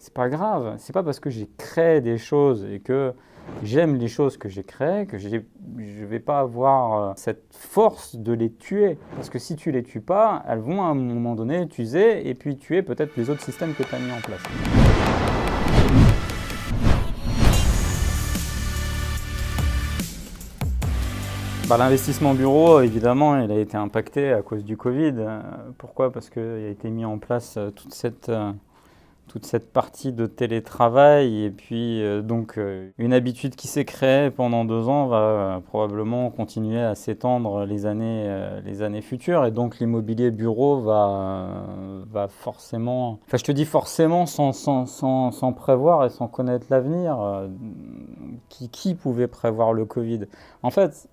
c'est pas grave. C'est pas parce que j'ai créé des choses et que j'aime les choses que j'ai créées que je vais pas avoir cette force de les tuer. Parce que si tu les tues pas, elles vont à un moment donné t'user et puis tuer peut-être les autres systèmes que tu as mis en place. L'investissement bureau, évidemment, il a été impacté à cause du Covid. Pourquoi? Parce qu'il a été mis en place toute cette partie de télétravail et puis donc une habitude qui s'est créée pendant 2 ans va probablement continuer à s'étendre les années futures et donc l'immobilier bureau va forcément, enfin je te dis forcément sans prévoir et sans connaître l'avenir, qui pouvait prévoir le Covid? En fait,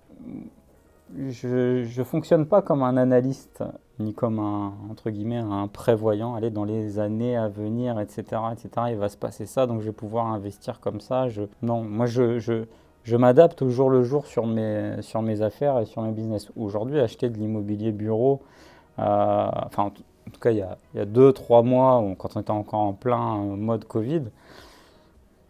je ne fonctionne pas comme un analyste, ni comme entre guillemets, un prévoyant. Allez, dans les années à venir, etc., etc., il va se passer ça, donc je vais pouvoir investir comme ça. Non, moi, je m'adapte au jour le jour sur mes affaires et sur mes business. Aujourd'hui, acheter de l'immobilier bureau, enfin, en tout cas, il y a 2, 3 mois, quand on était encore en plein mode Covid,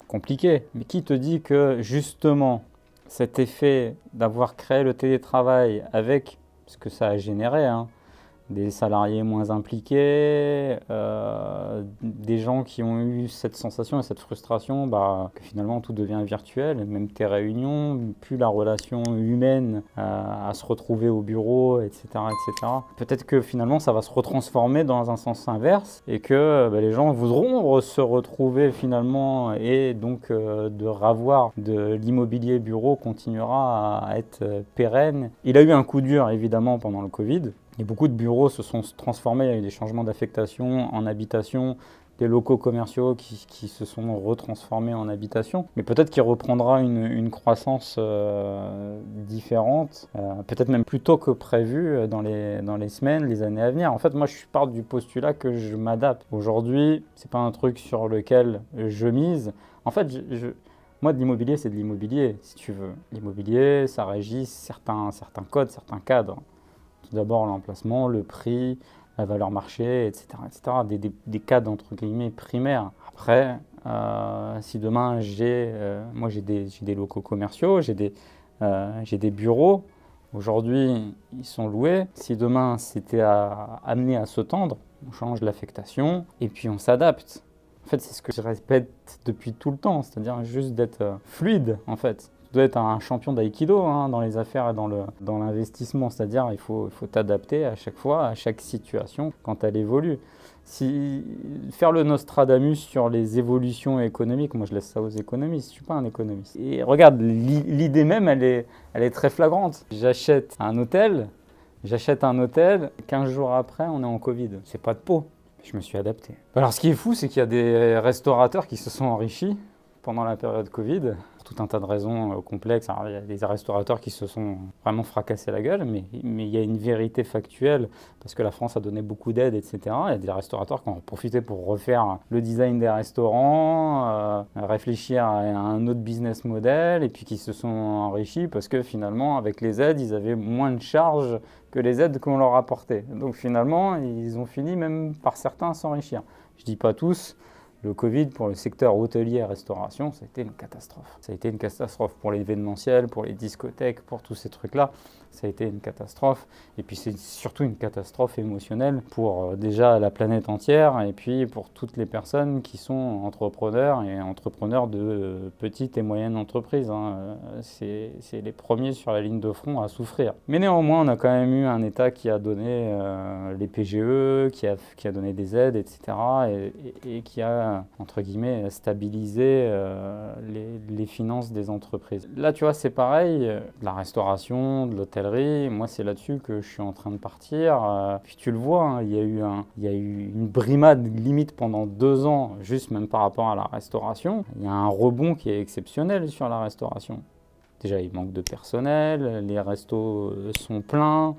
compliqué. Mais qui te dit que justement cet effet d'avoir créé le télétravail avec ce que ça a généré, hein, des salariés moins impliqués, des gens qui ont eu cette sensation et cette frustration que finalement tout devient virtuel, même tes réunions, plus la relation humaine à se retrouver au bureau, etc., etc. Peut-être que finalement ça va se retransformer dans un sens inverse et que les gens voudront se retrouver finalement et donc de ravoir de l'immobilier bureau continuera à être pérenne. Il a eu un coup dur évidemment pendant le Covid. Et beaucoup de bureaux se sont transformés, il y a eu des changements d'affectation en habitation, des locaux commerciaux qui se sont retransformés en habitation. Mais peut-être qu'il reprendra une croissance différente, peut-être même plus tôt que prévu dans les semaines, les années à venir. En fait, moi, je pars du postulat que je m'adapte. Aujourd'hui, c'est pas un truc sur lequel je mise. En fait, moi, de l'immobilier, c'est de l'immobilier, si tu veux. L'immobilier, ça régit certains codes, certains cadres. Tout d'abord l'emplacement, le prix, la valeur marché, etc. etc. Des cadres entre guillemets primaires. Après, si demain moi j'ai des locaux commerciaux, j'ai des bureaux. Aujourd'hui, ils sont loués. Si demain c'était amené à se tendre, on change l'affectation et puis on s'adapte. En fait, c'est ce que je répète depuis tout le temps, c'est-à-dire juste d'être fluide en fait. Tu dois être un champion d'aïkido dans les affaires et dans l'investissement, c'est-à-dire il faut t'adapter à chaque fois, à chaque situation quand elle évolue. Faire le Nostradamus sur les évolutions économiques, moi je laisse ça aux économistes, je ne suis pas un économiste. Et regarde, l'idée même, elle est très flagrante. J'achète un hôtel, 15 jours après, on est en Covid. C'est pas de peau. Je me suis adapté. Alors ce qui est fou, c'est qu'il y a des restaurateurs qui se sont enrichis pendant la période Covid, pour tout un tas de raisons complexes. Alors, il y a des restaurateurs qui se sont vraiment fracassés la gueule, mais il y a une vérité factuelle, parce que la France a donné beaucoup d'aide, etc. Il y a des restaurateurs qui ont profité pour refaire le design des restaurants, réfléchir à un autre business model, et puis qui se sont enrichis parce que finalement, avec les aides, ils avaient moins de charges que les aides qu'on leur apportait. Donc finalement, ils ont fini même par certains à s'enrichir. Je ne dis pas tous. Le Covid, pour le secteur hôtelier et restauration, ça a été une catastrophe. Ça a été une catastrophe pour l'événementiel, pour les discothèques, pour tous ces trucs-là. Ça a été une catastrophe. Et puis c'est surtout une catastrophe émotionnelle pour déjà la planète entière et puis pour toutes les personnes qui sont entrepreneurs et entrepreneurs de petites et moyennes entreprises. C'est les premiers sur la ligne de front à souffrir. Mais néanmoins, on a quand même eu un État qui a donné les PGE, qui a donné des aides, etc. et qui a, entre guillemets, stabilisé les finances des entreprises. Là, tu vois, c'est pareil, de la restauration, de l'hôtellerie, moi, c'est là-dessus que je suis en train de partir. Puis tu le vois, il y a eu une brimade limite pendant 2 ans, juste même par rapport à la restauration. Il y a un rebond qui est exceptionnel sur la restauration. Déjà, il manque de personnel, les restos sont pleins.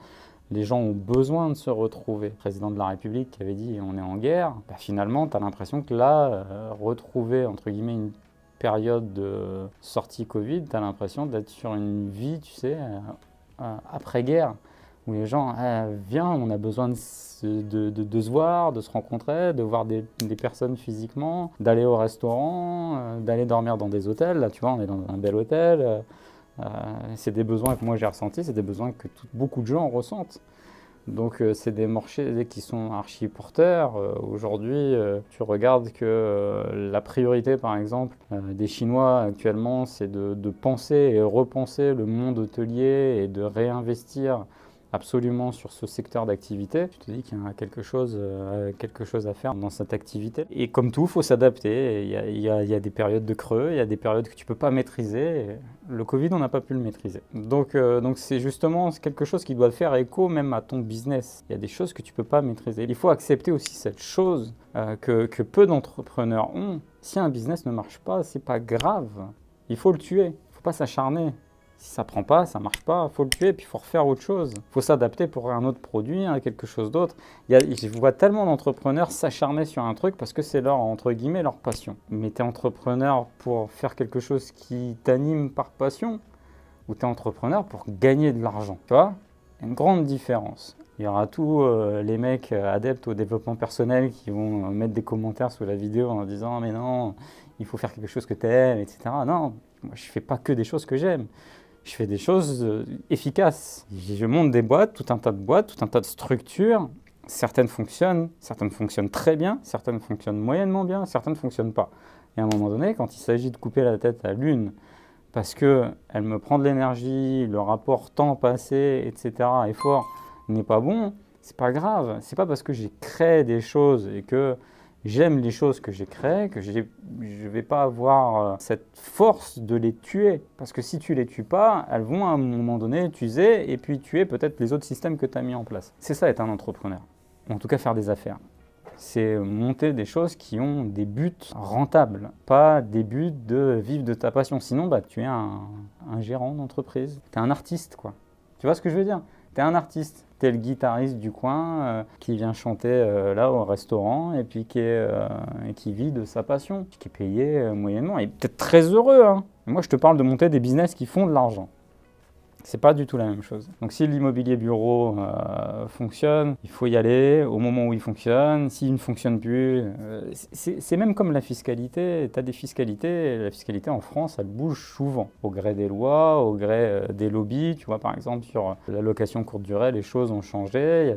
Les gens ont besoin de se retrouver. Le président de la République qui avait dit on est en guerre, finalement, tu as l'impression que là, retrouver entre guillemets une période de sortie Covid, tu as l'impression d'être sur une vie, tu sais, après-guerre. où les gens, viens, on a besoin de se voir, de se rencontrer, de voir des personnes physiquement, d'aller au restaurant, d'aller dormir dans des hôtels. Là, tu vois, on est dans un bel hôtel. C'est des besoins que moi j'ai ressentis, c'est des besoins que beaucoup de gens ressentent. Donc c'est des marchés qui sont archi porteurs. Aujourd'hui, tu regardes que la priorité, par exemple, des Chinois actuellement, c'est de penser et repenser le monde hôtelier et de réinvestir absolument sur ce secteur d'activité. Tu te dis qu'il y a quelque chose à faire dans cette activité. Et comme tout, il faut s'adapter. Il y a des périodes de creux, il y a des périodes que tu ne peux pas maîtriser. Le Covid, on n'a pas pu le maîtriser. Donc c'est justement quelque chose qui doit faire écho même à ton business. Il y a des choses que tu ne peux pas maîtriser. Il faut accepter aussi cette chose que peu d'entrepreneurs ont. Si un business ne marche pas, c'est pas grave. Il faut le tuer. Il ne faut pas s'acharner. Si ça prend pas, ça marche pas, il faut le tuer, puis il faut refaire autre chose. Il faut s'adapter pour un autre produit, quelque chose d'autre. Je vois tellement d'entrepreneurs s'acharner sur un truc parce que c'est leur, entre guillemets, leur passion. Mais tu es entrepreneur pour faire quelque chose qui t'anime par passion ou tu es entrepreneur pour gagner de l'argent. Tu vois, il y a une grande différence. Il y aura tous les mecs adeptes au développement personnel qui vont mettre des commentaires sous la vidéo en disant « mais non, il faut faire quelque chose que tu aimes, etc. » Non, moi je fais pas que des choses que j'aime. Je fais des choses efficaces. Je monte des boîtes, tout un tas de structures. Certaines fonctionnent très bien, certaines fonctionnent moyennement bien, certaines ne fonctionnent pas. Et à un moment donné, quand il s'agit de couper la tête à l'une, parce qu'elle me prend de l'énergie, le rapport temps passé, etc., effort n'est pas bon, c'est pas grave. C'est pas parce que j'ai créé des choses et que j'aime les choses que j'ai créées, que je ne vais pas avoir cette force de les tuer. Parce que si tu ne les tues pas, elles vont à un moment donné t'user et puis tuer peut-être les autres systèmes que tu as mis en place. C'est ça être un entrepreneur. En tout cas, faire des affaires. C'est monter des choses qui ont des buts rentables, pas des buts de vivre de ta passion. Sinon, tu es un gérant d'entreprise. Tu es un artiste, quoi. Tu vois ce que je veux dire ? Tu es un artiste. Tu es le guitariste du coin qui vient chanter là au restaurant et puis qui vit de sa passion, qui est payé moyennement et peut-être très heureux. Hein. Et moi, je te parle de monter des business qui font de l'argent. C'est pas du tout la même chose. Donc si l'immobilier bureau fonctionne, il faut y aller au moment où il fonctionne. S'il ne fonctionne plus, c'est même comme la fiscalité. Tu as des fiscalités, la fiscalité en France, elle bouge souvent. Au gré des lois, au gré des lobbies. Tu vois, par exemple, sur la location courte durée, les choses ont changé.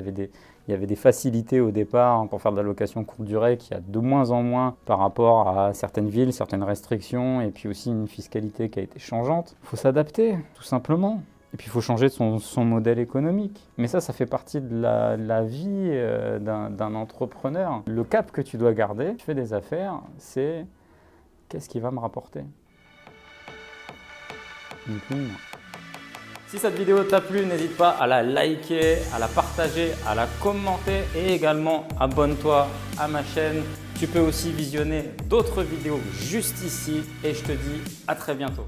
Il y avait des facilités au départ pour faire de la location courte durée qu'il y a de moins en moins par rapport à certaines villes, certaines restrictions et puis aussi une fiscalité qui a été changeante. Il faut s'adapter, tout simplement. Et puis il faut changer son modèle économique. Mais ça fait partie de la vie d'un entrepreneur. Le cap que tu dois garder, tu fais des affaires, c'est qu'est-ce qui va me rapporter ? Ni plus ni moins. Si cette vidéo t'a plu, n'hésite pas à la liker, à la partager, à la commenter et également abonne-toi à ma chaîne. Tu peux aussi visionner d'autres vidéos juste ici et je te dis à très bientôt.